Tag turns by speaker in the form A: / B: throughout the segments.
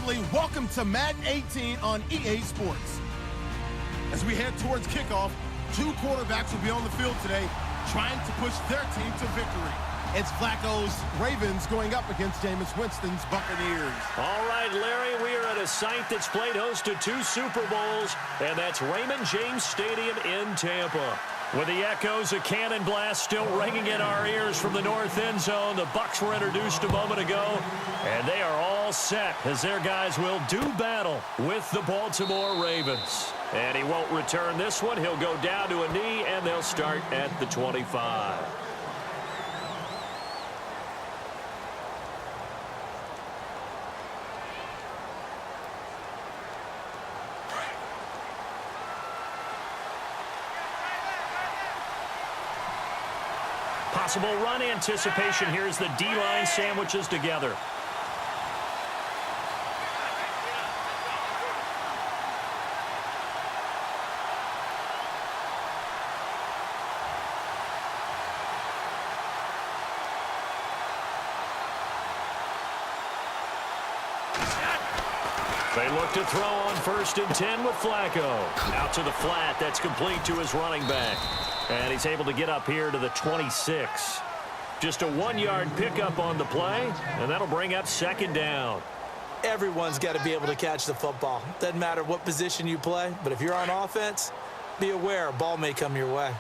A: family, welcome to Madden 18 on EA Sports. As we head towards kickoff, two quarterbacks will be on the field today trying to push their team to victory. It's Flacco's Ravens going up against Jameis Winston's Buccaneers.
B: All right, Larry, we are at a site that's played host to 2 Super Bowls, and that's Raymond James Stadium in Tampa. With the echoes of cannon blast still ringing in our ears from the north end zone, the Bucs were introduced a moment ago, and they are all set as their guys will do battle with the Baltimore Ravens. And he won't return this one. He'll go down to a knee, and they'll start at the 25. Possible run anticipation here as the D-line sandwiches together. They look to throw on 1st and 10 with Flacco. Out to the flat. That's complete to his running back. And he's able to get up here to the 26. Just a 1-yard pickup on the play, and that'll bring up 2nd down.
C: Everyone's got to be able to catch the football. Doesn't matter what position you play, but if you're on offense, be aware a ball may come your way.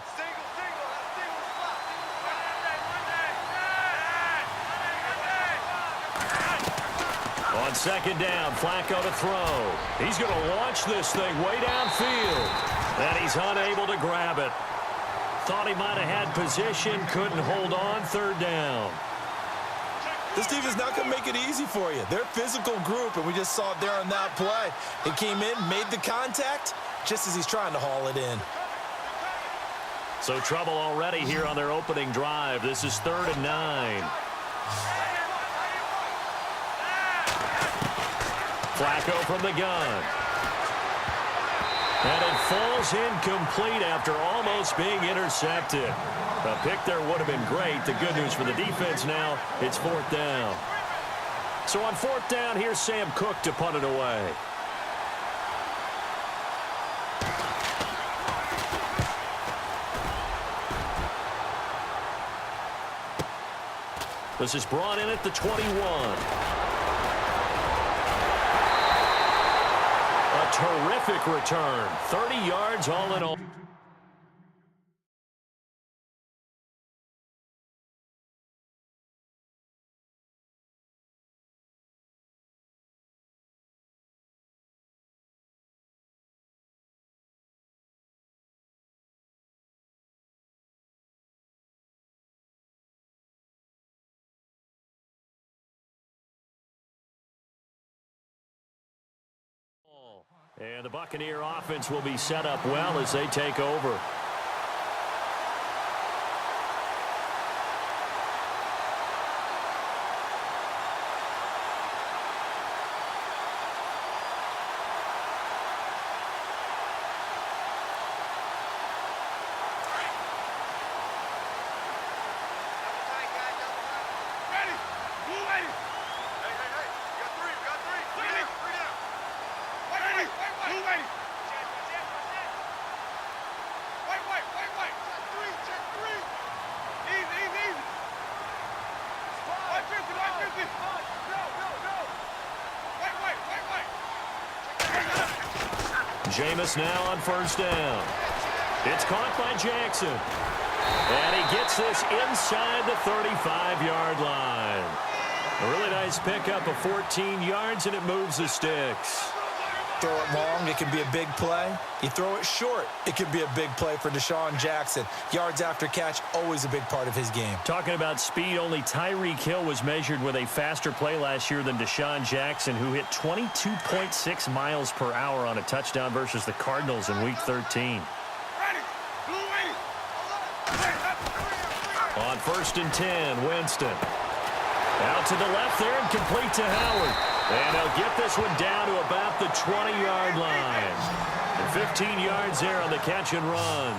B: On 2nd down, Flacco to throw. He's going to launch this thing way downfield, and he's unable to grab it. Thought he might have had position, couldn't hold on. 3rd down.
C: This team is not going to make it easy for you. They're a physical group, and we just saw it there on that play. He came in, made the contact, just as he's trying to haul it in.
B: So trouble already here on their opening drive. This is 3rd and 9. Flacco from the gun. And it falls incomplete after almost being intercepted. A pick there would have been great. The good news for the defense now, it's 4th down. So on 4th down, here's Sam Cook to punt it away. This is brought in at the 21. Terrific return. 30 yards all in all. And the Buccaneer offense will be set up well as they take over. Jameis now on 1st down. It's caught by Jackson. And he gets this inside the 35-yard line. A really nice pickup of 14 yards, and it moves the sticks.
C: Throw it long, it can be a big play. You throw it short, it could be a big play for Deshaun Jackson. Yards after catch, always a big part of his game.
B: Talking about speed, only Tyreek Hill was measured with a faster play last year than Deshaun Jackson, who hit 22.6 miles per hour on a touchdown versus the Cardinals in Week 13. On 1st and 10, Winston. Out to the left there and complete to Howard. And they'll get this one down to about the 20-yard line. And 15 yards there on the catch and run.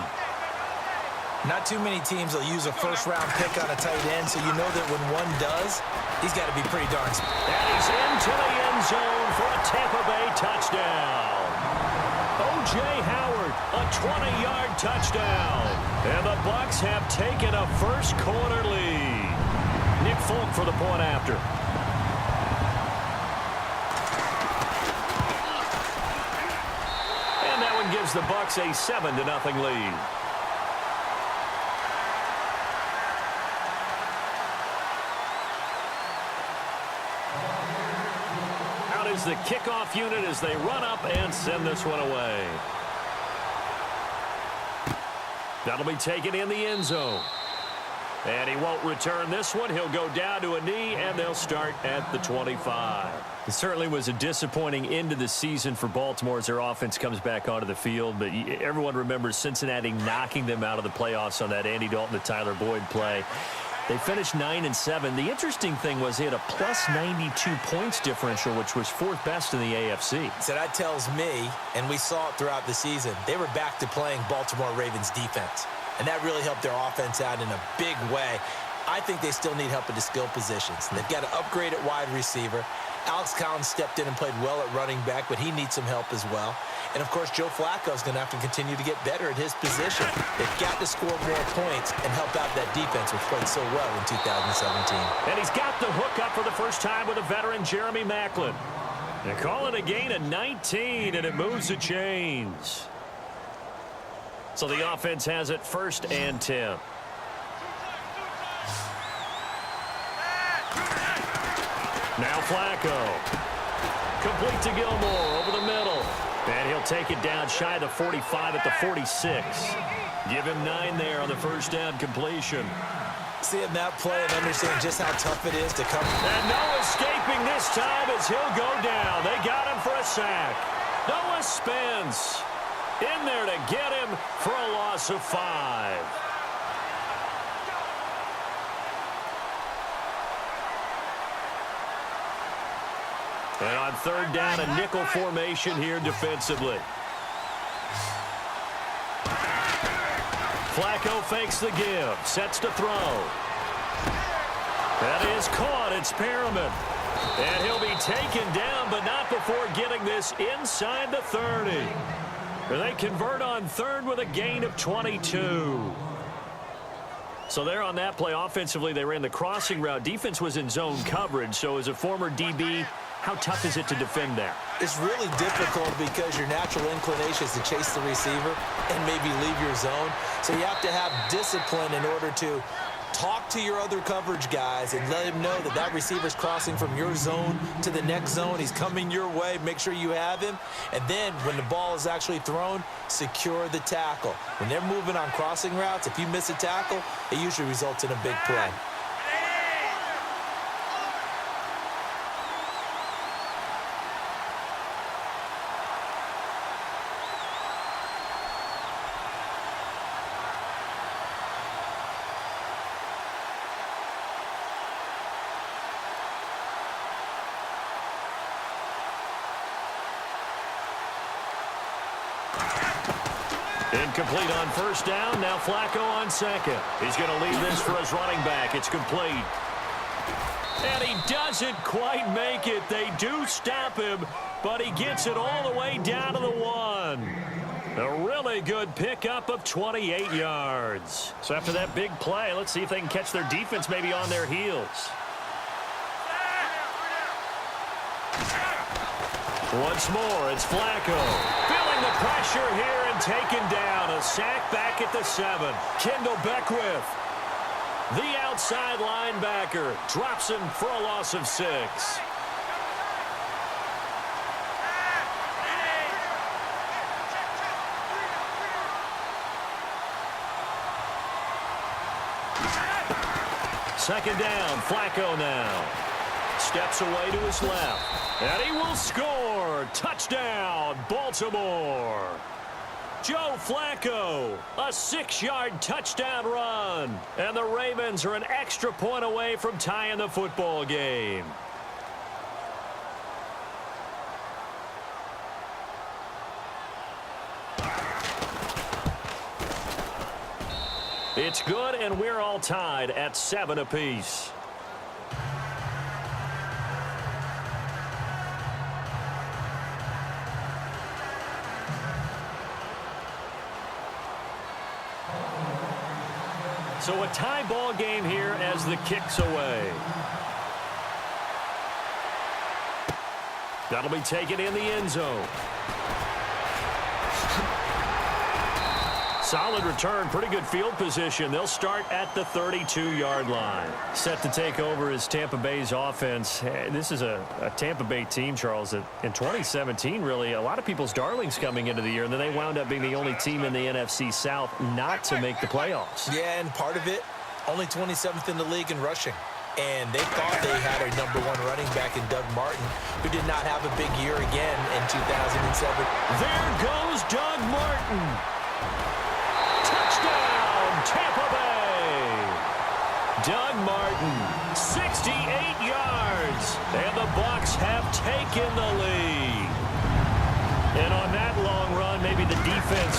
C: Not too many teams will use a first-round pick on a tight end, so you know that when one does, he's got to be pretty darn smart.
B: And he's into the end zone for a Tampa Bay touchdown. O.J. Howard, a 20-yard touchdown. And the Bucs have taken a first-quarter lead. Nick Folk for the point after. And that one gives the Bucs a 7-0 lead. Out is the kickoff unit as they run up and send this one away. That'll be taken in the end zone. And he won't return this one. He'll go down to a knee, and they'll start at the 25. It certainly was a disappointing end to the season for Baltimore as their offense comes back onto the field. But everyone remembers Cincinnati knocking them out of the playoffs on that Andy Dalton to Tyler Boyd play. They finished 9-7. The interesting thing was they had a plus 92 points differential, which was fourth best in the AFC.
C: So that tells me, and we saw it throughout the season, they were back to playing Baltimore Ravens defense. And that really helped their offense out in a big way. I think they still need help at the skill positions. They've got to upgrade at wide receiver. Alex Collins stepped in and played well at running back, but he needs some help as well. And, of course, Joe Flacco is going to have to continue to get better at his position. They've got to score more points and help out that defense, which played so well in 2017.
B: And he's got the hook up for the first time with a veteran, Jeremy Maclin. They call it a gain of 19, and it moves the chains. So the offense has it 1st and 10. Now Flacco. Complete to Gilmore over the middle. And he'll take it down shy of the 45 at the 46. Give him 9 there on the first down completion.
C: Seeing that play and understanding just how tough it is to come.
B: And no escaping this time as he'll go down. They got him for a sack. Noah Spence in there to get him for a loss of 5. And on 3rd down, a nickel formation here defensively. Flacco fakes the give, sets to throw. That is caught. It's Perriman. And he'll be taken down, but not before getting this inside the 30. They convert on 3rd with a gain of 22. So there on that play, offensively, they ran the crossing route. Defense was in zone coverage, so as a former DB, how tough is it to defend that?
C: It's really difficult because your natural inclination is to chase the receiver and maybe leave your zone. So you have to have discipline in order to talk to your other coverage guys and let him know that that receiver's crossing from your zone to the next zone. He's coming your way. Make sure you have him. And then when the ball is actually thrown, secure the tackle. When they're moving on crossing routes, if you miss a tackle, it usually results in a big play.
B: Incomplete on 1st down. Now Flacco on 2nd. He's going to leave this for his running back. It's complete. And he doesn't quite make it. They do stop him, but he gets it all the way down to the 1. A really good pickup of 28 yards. So after that big play, let's see if they can catch their defense maybe on their heels. Once more, it's Flacco. Feeling the pressure here and taken down. A sack back at the 7. Kendall Beckwith, the outside linebacker, drops him for a loss of 6. Second down, Flacco now. Steps away to his left. And he will score. Touchdown, Baltimore. Joe Flacco, a 6-yard touchdown run. And the Ravens are an extra point away from tying the football game. It's good, and we're all tied at 7 apiece. So a tie ball game here as the kick's away. That'll be taken in the end zone. Solid return, pretty good field position. They'll start at the 32-yard line. Set to take over is Tampa Bay's offense. This is a Tampa Bay team, Charles, that in 2017, really, a lot of people's darlings coming into the year, and then they wound up being the only team in the NFC South not to make the playoffs.
C: Yeah, and part of it, only 27th in the league in rushing. And they thought they had a #1 running back in Doug Martin, who did not have a big year again in 2007.
B: There goes Doug Martin. Touchdown, Tampa Bay. Doug Martin, 68 yards. And the Bucs have taken the lead. And on that long run, maybe the defense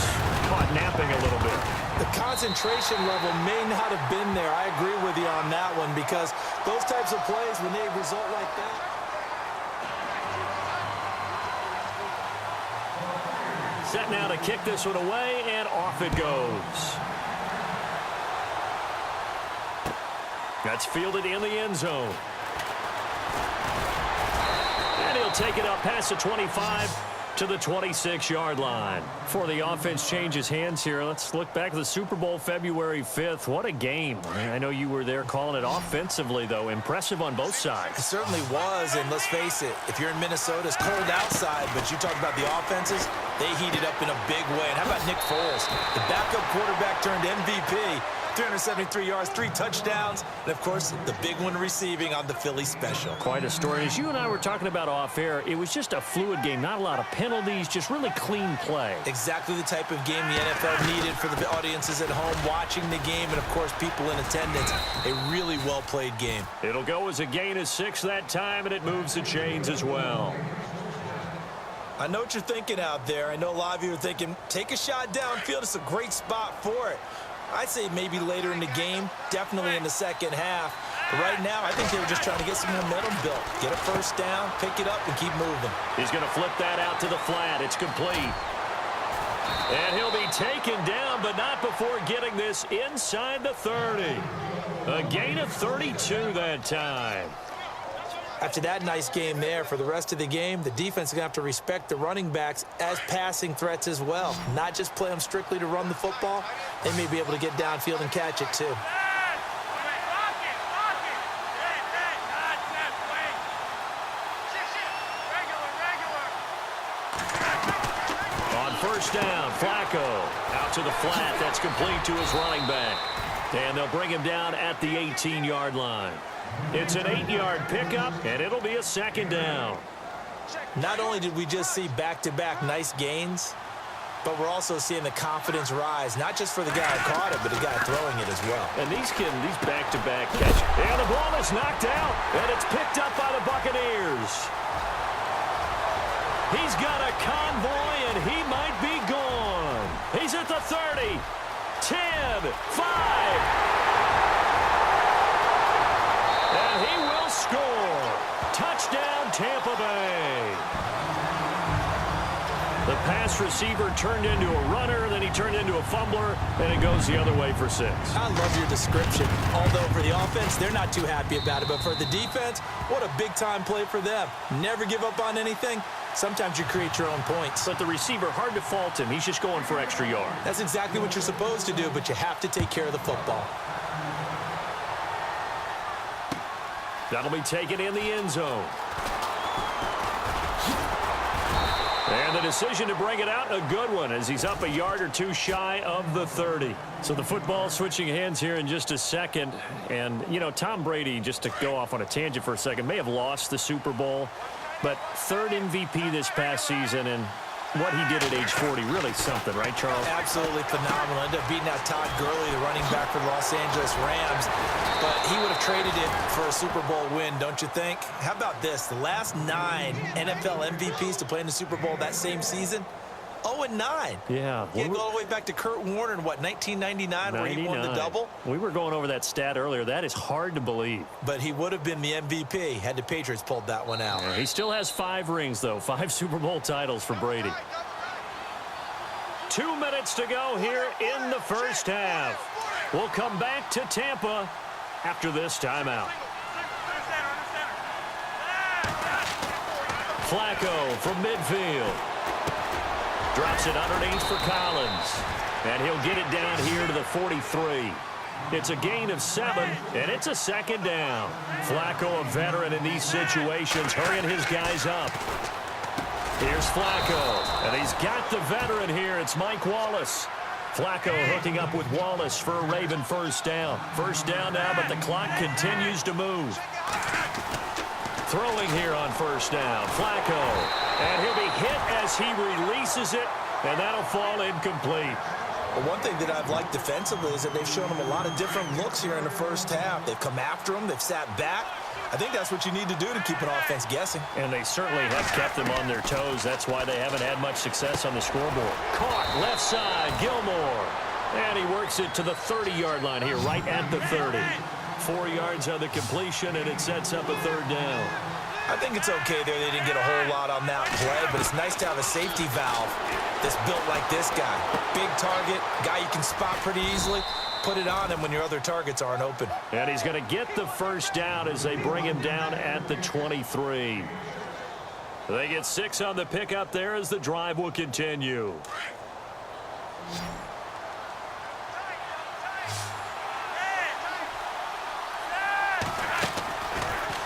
B: caught napping a little bit.
C: The concentration level may not have been there. I agree with you on that one, because those types of plays, when they result like that.
B: Set now to kick this one away, and off it goes. That's fielded in the end zone. And he'll take it up past the 25 to the 26-yard line. Before the offense changes hands here, let's look back to the Super Bowl February 5th. What a game. I know you were there calling it offensively, though. Impressive on both sides.
C: It certainly was, and let's face it, if you're in Minnesota, it's cold outside, but you talk about the offenses, they heated up in a big way. And how about Nick Foles, the backup quarterback turned MVP, 373 yards, 3 touchdowns, and, of course, the big one receiving on the Philly special.
B: Quite a story. As you and I were talking about off air, it was just a fluid game, not a lot of penalties, just really clean play.
C: Exactly the type of game the NFL needed for the audiences at home watching the game, and, of course, people in attendance. A really well-played game.
B: It'll go as a gain of 6 that time, and it moves the chains as well.
C: I know what you're thinking out there. I know a lot of you are thinking, take a shot downfield. It's a great spot for it. I'd say maybe later in the game, definitely in the second half. But right now, I think they were just trying to get some momentum built. Get a first down, pick it up, and keep moving.
B: He's going to flip that out to the flat. It's complete. And he'll be taken down, but not before getting this inside the 30. A gain of 32 that time.
C: After that nice game there, for the rest of the game, the defense is going to have to respect the running backs as passing threats as well. Not just play them strictly to run the football. They may be able to get downfield and catch it too.
B: On first down, Flacco out to the flat. That's complete to his running back. And they'll bring him down at the 18-yard line. It's an 8-yard pickup, and it'll be a second down.
C: Not only did we just see back-to-back nice gains, but we're also seeing the confidence rise, not just for the guy who caught it, but the guy throwing it as well.
B: And these back-to-back catches. And the ball is knocked out, and it's picked up by the Buccaneers. He's got a convoy, and he might be gone. He's at the 30, 10, 5. And he will score. Touchdown, Tampa Bay. The pass receiver turned into a runner, then he turned into a fumbler, and it goes the other way for 6.
C: I love your description. Although for the offense, they're not too happy about it. But for the defense, what a big-time play for them. Never give up on anything. Sometimes you create your own points.
B: But the receiver, hard to fault him. He's just going for extra yard.
C: That's exactly what you're supposed to do, but you have to take care of the football.
B: That'll be taken in the end zone. And the decision to bring it out, a good one, as he's up a yard or two shy of the 30. So the football switching hands here in just a second. And, you know, Tom Brady, just to go off on a tangent for a second, may have lost the Super Bowl, but 3rd MVP this past season, and what he did at age 40, really something, right, Charles?
C: Absolutely phenomenal. Ended up beating out Todd Gurley, the running back for the Los Angeles Rams. But he would have traded it for a Super Bowl win, don't you think? How about this? The last 9 NFL MVPs to play in the Super Bowl that same season, 0-9.
B: Yeah.
C: You go all the way back to Kurt Warner in, what, 1999, where he won the double?
B: We were going over that stat earlier. That is hard to believe.
C: But he would have been the MVP had the Patriots pulled that one out.
B: Yeah, he still has 5 rings, though. 5 Super Bowl titles for Brady. 2 minutes to go here in the first half. We'll come back to Tampa after this timeout. Flacco from midfield. Drops it underneath for Collins. And he'll get it down here to the 43. It's a gain of 7, and it's a second down. Flacco, a veteran in these situations, hurrying his guys up. Here's Flacco, and he's got the veteran here. It's Mike Wallace. Flacco hooking up with Wallace for a Raven first down. First down now, but the clock continues to move. Throwing here on first down, Flacco. And he'll be hit as he releases it, and that'll fall incomplete.
C: Well, one thing that I've liked defensively is that they've shown him a lot of different looks here in the first half. They've come after him. They've sat back. I think that's what you need to do to keep an offense guessing.
B: And they certainly have kept them on their toes. That's why they haven't had much success on the scoreboard. Caught left side, Gilmore. And he works it to the 30-yard line here, right at the 30. 4 yards on the completion, and it sets up a third down.
C: I think it's okay there. They didn't get a whole lot on that play, but it's nice to have a safety valve that's built like this guy. Big target, guy you can spot pretty easily. Put it on him when your other targets aren't open.
B: And he's going to get the first down as they bring him down at the 23. They get 6 on the pickup there as the drive will continue.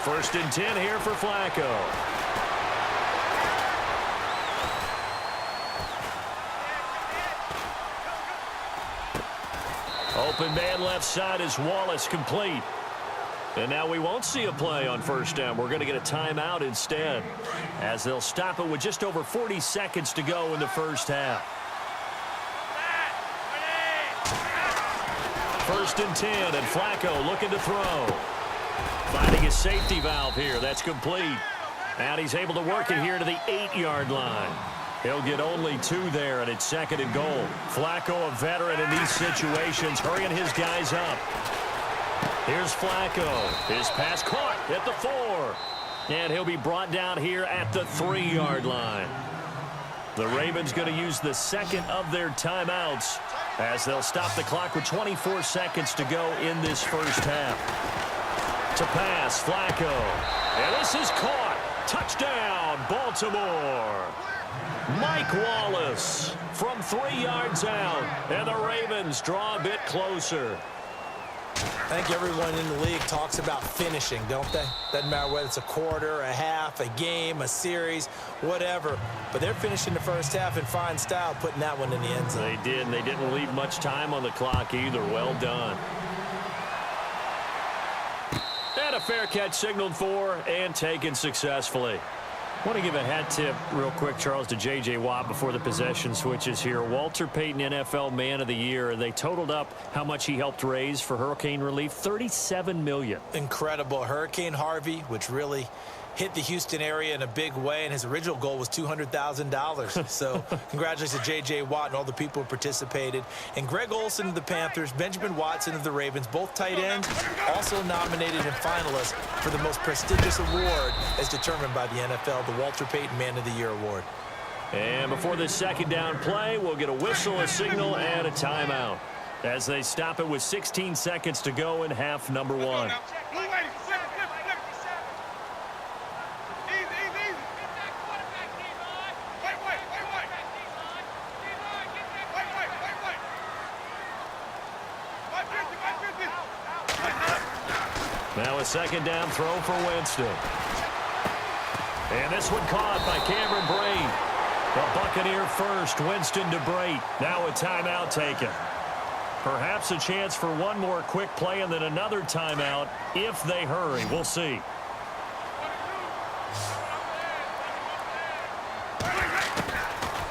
B: First and 10 here for Flacco. Open man left side is Wallace, complete. And now we won't see a play on first down. We're going to get a timeout instead, as they'll stop it with just over 40 seconds to go in the first half. First and 10, and Flacco looking to throw. Finding his safety valve here. That's complete. And he's able to work it here to the 8-yard line. He'll get only 2 there, and it's second and goal. Flacco, a veteran in these situations, hurrying his guys up. Here's Flacco. His pass caught at the 4. And he'll be brought down here at the 3-yard line. The Ravens going to use the second of their timeouts as they'll stop the clock with 24 seconds to go in this first half. To pass, Flacco. And this is caught. Touchdown, Baltimore. Mike Wallace from 3 yards out. And the Ravens draw a bit closer.
C: I think everyone in the league talks about finishing, don't they? Doesn't matter whether it's a quarter, a half, a game, a series, whatever. But they're finishing the first half in fine style, putting that one in the end zone.
B: They did, and they didn't leave much time on the clock either. Well done. And a fair catch signaled for and taken successfully. I want to give a hat tip real quick, Charles, to J.J. Watt before the possession switches here. Walter Payton, NFL Man of the Year. They totaled up how much he helped raise for hurricane relief, $37 million.
C: Incredible. Hurricane Harvey, which really hit the Houston area in a big way, and his original goal was $200,000. So congratulations to J.J. Watt and all the people who participated. And Greg Olsen of the Panthers, Benjamin Watson of the Ravens, both tight ends, also nominated and finalists for the most prestigious award as determined by the NFL, the Walter Payton Man of the Year Award.
B: And before this second down play, we'll get a whistle, a signal, and a timeout as they stop it with 16 seconds to go in half number 1. Now a second down throw for Winston. And this one caught by Cameron Brate. The Buccaneer first, Winston to Brate. Now a timeout taken. Perhaps a chance for one more quick play and then another timeout if they hurry. We'll see.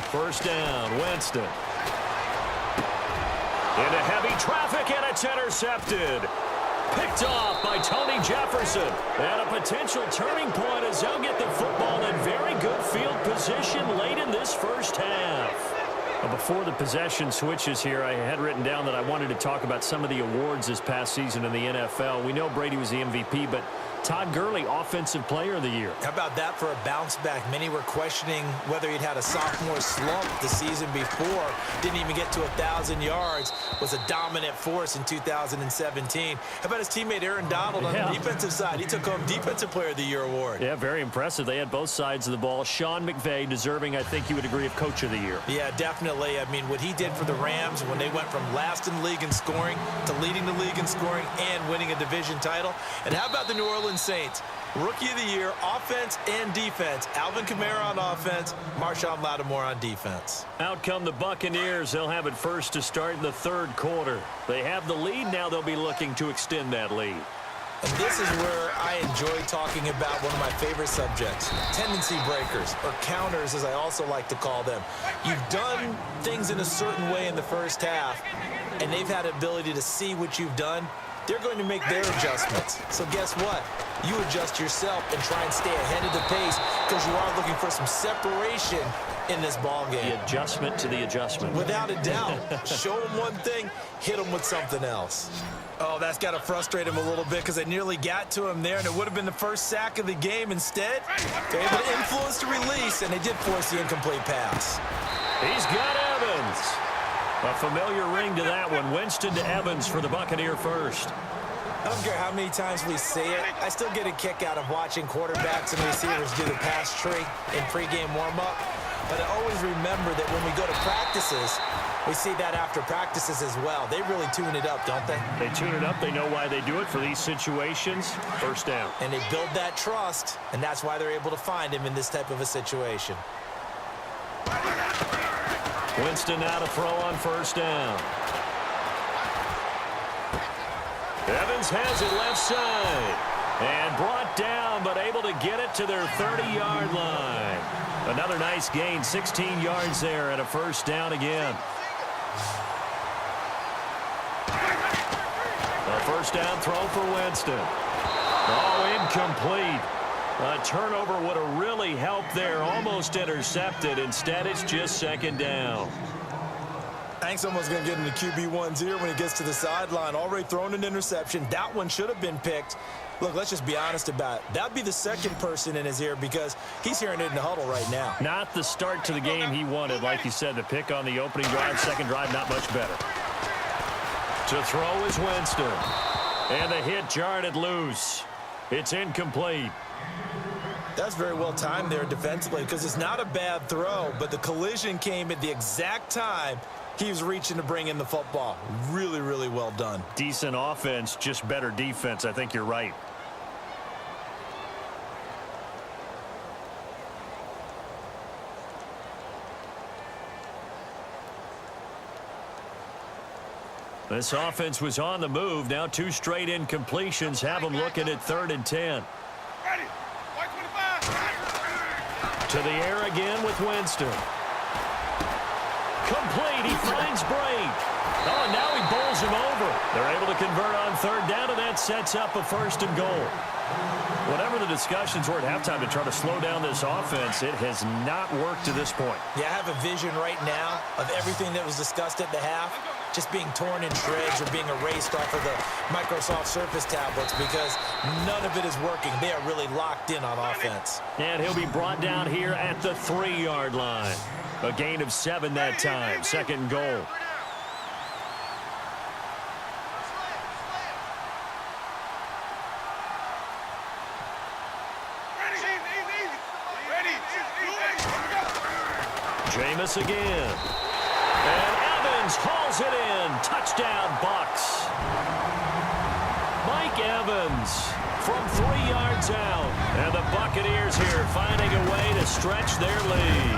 B: First down, Winston. Into heavy traffic, and it's intercepted. Picked off by Tony Jefferson. And a potential turning point as they'll get the football in very good field position late in this first half. Before the possession switches here, I had written down that I wanted to talk about some of the awards this past season in the NFL. We know Brady was the MVP, but Todd Gurley, Offensive Player of the Year.
C: How about that for a bounce back? Many were questioning whether he'd had a sophomore slump the season before. Didn't even get to 1,000 yards. Was a dominant force in 2017. How about his teammate Aaron Donald on the defensive side? He took home Defensive Player of the Year award.
B: Yeah, very impressive. They had both sides of the ball. Sean McVay deserving, I think you would agree, of Coach of the Year.
C: Yeah, definitely. I mean, what he did for the Rams when they went from last in the league in scoring to leading the league in scoring and winning a division title. And how about the New Orleans Saints? Rookie of the Year, offense and defense. Alvin Kamara on offense, Marshawn Lattimore on defense.
B: Out come the Buccaneers. They'll have it first to start in the third quarter. They have the lead. Now they'll be looking to extend that lead.
C: And this is where I enjoy talking about one of my favorite subjects, tendency breakers, or counters as I also like to call them. You've done things in a certain way in the first half, and they've had the ability to see what you've done. They're going to make their adjustments. So guess what? You adjust yourself and try and stay ahead of the pace because you are looking for some separation in this ball game.
B: The adjustment to the adjustment.
C: Without a doubt. Show them one thing, hit them with something else. Oh, that's got to frustrate him a little bit because they nearly got to him there, and it would have been the first sack of the game. Instead, they're able to influence the release, and they did force the incomplete pass.
B: He's got Evans. A familiar ring to that one. Winston to Evans for the Buccaneer first.
C: I don't care how many times we say it. I still get a kick out of watching quarterbacks and receivers do the pass tree in pregame warm-up. But I always remember that when we go to practices, we see that after practices as well. They really tune it up, don't they?
B: They tune it up. They know why they do it for these situations. First down.
C: And they build that trust, and that's why they're able to find him in this type of a situation.
B: Winston now to throw on first down. Evans has it left side. And brought down, but able to get it to their 30-yard line. Another nice gain, 16 yards there, and a first down again. A first down throw for Winston. Oh, incomplete. A turnover would have really helped there. Almost intercepted. Instead, it's just second down.
C: Hank's almost going to get into QB1's here when he gets to the sideline. Already thrown an interception. That one should have been picked. Look, let's just be honest about it. That would be the second person in his ear because he's hearing it in the huddle right now.
B: Not the start to the game he wanted. Like you said, the pick on the opening drive, second drive, not much better. To throw is Winston. And the hit jarred it loose. It's incomplete.
C: That's very well timed there defensively because it's not a bad throw, but the collision came at the exact time he was reaching to bring in the football. Really, really well done.
B: Decent offense, just better defense. I think you're right. This offense was on the move. Now 2 straight incompletions have them looking at 3rd and 10. To the air again with Winston. Complete. He finds Brake. Oh, and now he bowls him over. They're able to convert on 3rd down, and that sets up a 1st and goal. Whatever the discussions were at halftime to try to slow down this offense, it has not worked to this point.
C: Yeah, I have a vision right now of everything that was discussed at the half just being torn in shreds or being erased off of the Microsoft Surface tablets because none of it is working. They are really locked in on offense.
B: And he'll be brought down here at the 3-yard line. A gain of 7 that time. 2nd and goal. Jameis again. And Evans hauls it in. Touchdown, Bucs. Mike Evans from 3 yards out. And the Buccaneers here finding a way to stretch their lead.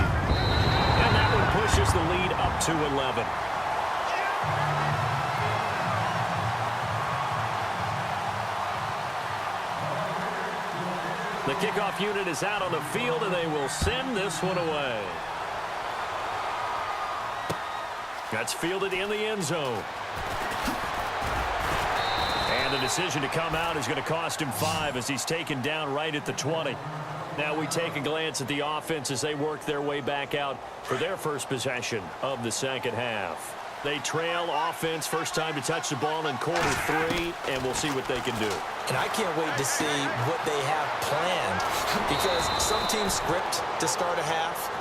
B: And that one pushes the lead up to 11. The kickoff unit is out on the field, and they will send this one away. That's fielded in the end zone. And the decision to come out is going to cost him 5 as he's taken down right at the 20. Now we take a glance at the offense as they work their way back out for their first possession of the second half. They trail offense, first time to touch the ball in quarter 3, and we'll see what they can do.
C: And I can't wait to see what they have planned, because some teams script to start a half.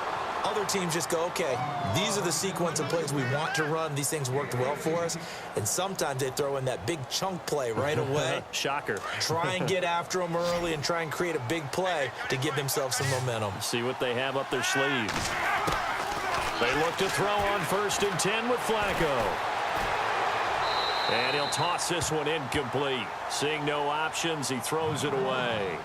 C: Other teams just go, okay, these are the sequence of plays we want to run. These things worked well for us. And sometimes they throw in that big chunk play right away.
B: Shocker.
C: Try and get after them early and try and create a big play to give themselves some momentum.
B: See what they have up their sleeves. They look to throw on 1st and 10 with Flacco. And he'll toss this one incomplete. Seeing no options, he throws it away.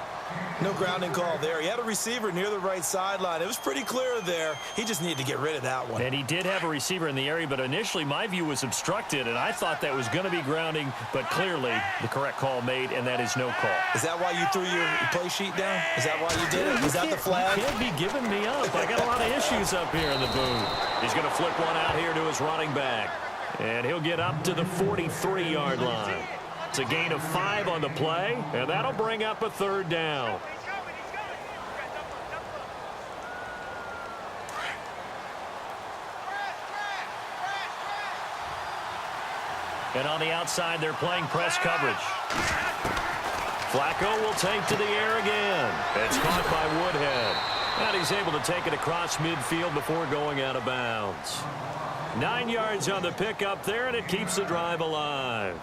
C: No grounding call there. He had a receiver near the right sideline. It was pretty clear there. He just needed to get rid of that one.
B: And he did have a receiver in the area, but initially my view was obstructed, and I thought that was going to be grounding, but clearly the correct call made, and that is no call.
C: Is that why you threw your play sheet down? Is that why you did it? Was that the flag?
B: You can't be giving me up. I got a lot of issues up here in the booth. He's going to flip one out here to his running back, and he'll get up to the 43-yard line. It's a gain of 5 on the play, and that'll bring up a 3rd down. And on the outside, they're playing press coverage. Flacco will take to the air again. It's caught by Woodhead. And he's able to take it across midfield before going out of bounds. 9 yards on the pickup there, and it keeps the drive alive.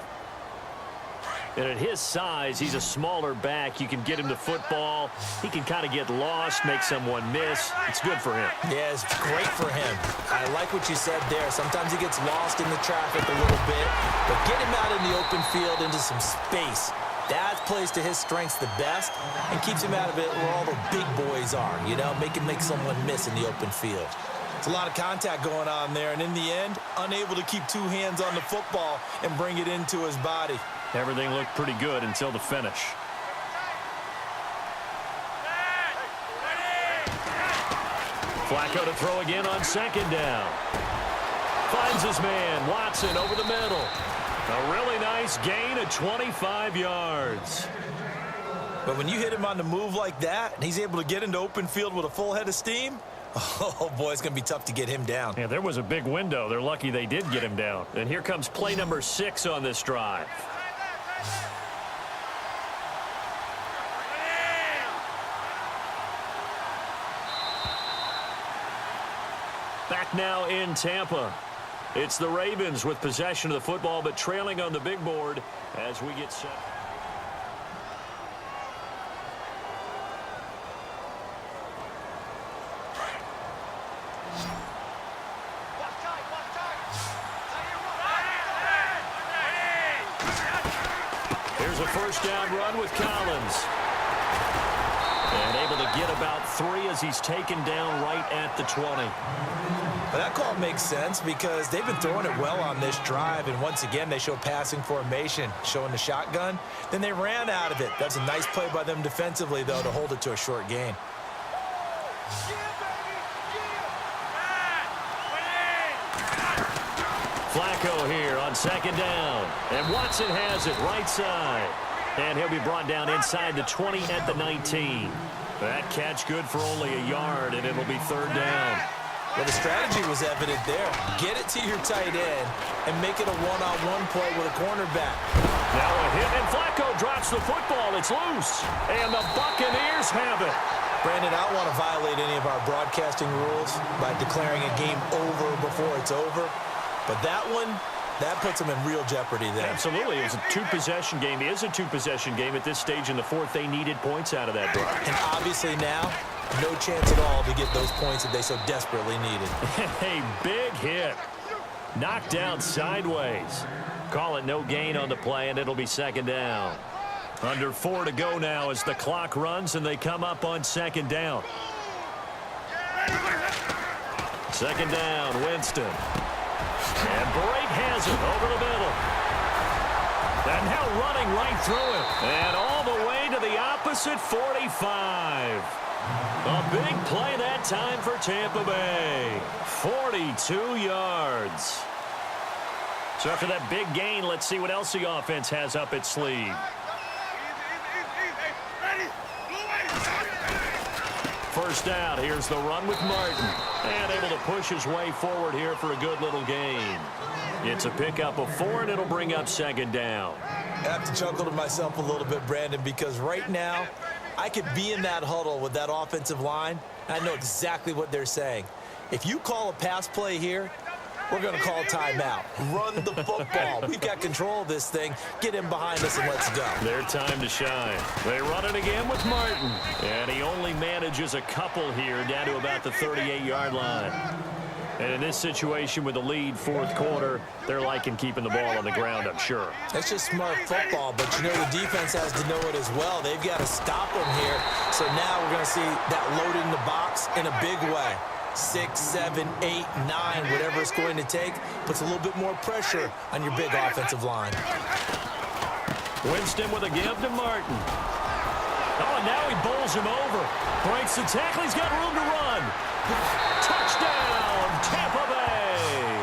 B: And at his size, he's a smaller back. You can get him to football. He can kind of get lost, make someone miss. It's good for him.
C: Yeah, it's great for him. I like what you said there. Sometimes he gets lost in the traffic a little bit, but get him out in the open field into some space. That plays to his strengths the best and keeps him out of it where all the big boys are, you know, make him make someone miss in the open field. It's a lot of contact going on there, and in the end, unable to keep 2 hands on the football and bring it into his body.
B: Everything looked pretty good until the finish. Flacco to throw again on 2nd down. Finds his man, Watson, over the middle. A really nice gain of 25 yards.
C: But when you hit him on the move like that, and he's able to get into open field with a full head of steam, oh, boy, it's going to be tough to get him down.
B: Yeah, there was a big window. They're lucky they did get him down. And here comes play number 6 on this drive. Back now in Tampa. It's the Ravens with possession of the football, but trailing on the big board as we get set. Here's a 1st down run with Collins. And able to get about 3 as he's taken down right at the 20.
C: But that call makes sense because they've been throwing it well on this drive, and once again they show passing formation, showing the shotgun. Then they ran out of it. That's a nice play by them defensively, though, to hold it to a short gain.
B: Flacco here on 2nd down. And Watson has it right side. And he'll be brought down inside the 20 at the 19. That catch good for only a yard, and it'll be 3rd down.
C: Well, the strategy was evident there. Get it to your tight end and make it a one-on-one play with a cornerback.
B: Now a hit, and Flacco drops the football. It's loose, and the Buccaneers have it.
C: Brandon, I don't want to violate any of our broadcasting rules by declaring a game over before it's over. But that one, that puts them in real jeopardy there.
B: Absolutely. It was a 2-possession game. It is a 2-possession game at this stage in the 4th. They needed points out of that drive.
C: And obviously now, no chance at all to get those points that they so desperately needed.
B: A big hit. Knocked down sideways. Call it no gain on the play, and it'll be 2nd down. Under 4 to go now as the clock runs, and they come up on 2nd down. 2nd down, Winston. And Brate has it over the middle. And now running right through it. And all the way to the opposite 45. A big play that time for Tampa Bay. 42 yards. So after that big gain, let's see what else the offense has up its sleeve. first down. Here's the run with Martin. And able to push his way forward here for a good little gain. It's a pickup of 4, and it'll bring up second down.
C: I have to chuckle to myself a little bit, Brandon, because right now I could be in that huddle with that offensive line, and I know exactly what they're saying. If you call a pass play here, we're going to call timeout. Run the football. We've got control of this thing. Get in behind us and let's go.
B: Their time to shine. They run it again with Martin. And he only manages a couple here down to about the 38-yard line. And in this situation with the lead fourth quarter, they're liking keeping the ball on the ground, I'm sure.
C: That's just smart football, but you know the defense has to know it as well. They've got to stop them here. So now we're going to see that load in the box in a big way. 6, 7, 8, 9, whatever it's going to take, puts a little bit more pressure on your big offensive line.
B: Winston with a give to Martin. Oh, and now he bowls him over. Breaks the tackle. He's got room to run. Touchdown, Tampa Bay.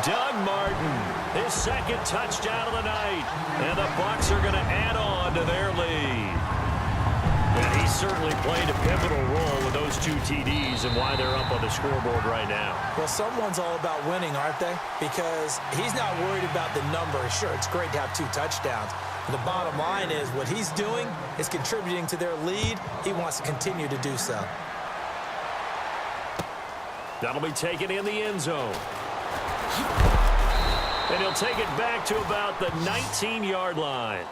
B: Doug Martin, his second touchdown of the night. And the Bucs are going to add on to their lead. And he certainly played a pivotal role with those 2 TDs and why they're up on the scoreboard right now.
C: Well, someone's all about winning, aren't they? Because he's not worried about the number. Sure, it's great to have 2 touchdowns. But the bottom line is what he's doing is contributing to their lead. He wants to continue to do so.
B: That'll be taken in the end zone. And he'll take it back to about the 19-yard line.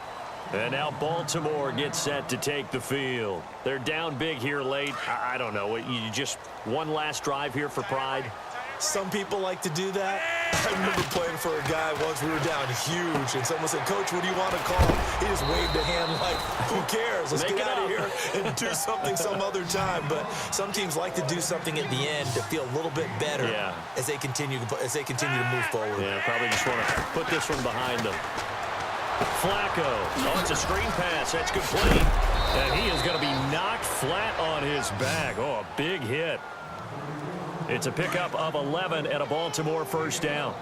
B: And now Baltimore gets set to take the field. They're down big here late. I don't know. You just one last drive here for pride?
C: Some people like to do that. I remember playing for a guy once. We were down huge, and someone said, "Coach, what do you want to call?" He just waved a hand like, who cares? Let's get out of here and do something some other time. But some teams like to do something at the end to feel a little bit better as they continue to move forward.
B: Yeah, probably just want to put this one behind them. Flacco. Oh, it's a screen pass. That's complete. And he is going to be knocked flat on his back. Oh, a big hit. It's a pickup of 11 at a Baltimore first down.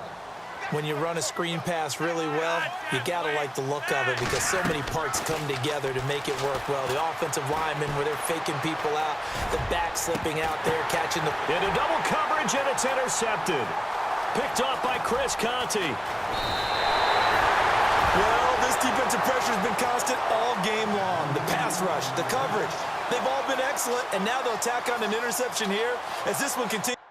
C: When you run a screen pass really well, you got to like the look of it because so many parts come together to make it work well. The offensive linemen where they're faking people out, the back slipping out there, catching the...
B: Into double coverage, and it's intercepted. Picked off by Chris Conte.
C: Well, this defensive pressure has been constant all game long. The pass rush, the coverage, they've all been excellent, and now they'll tack on an interception here as this one continues.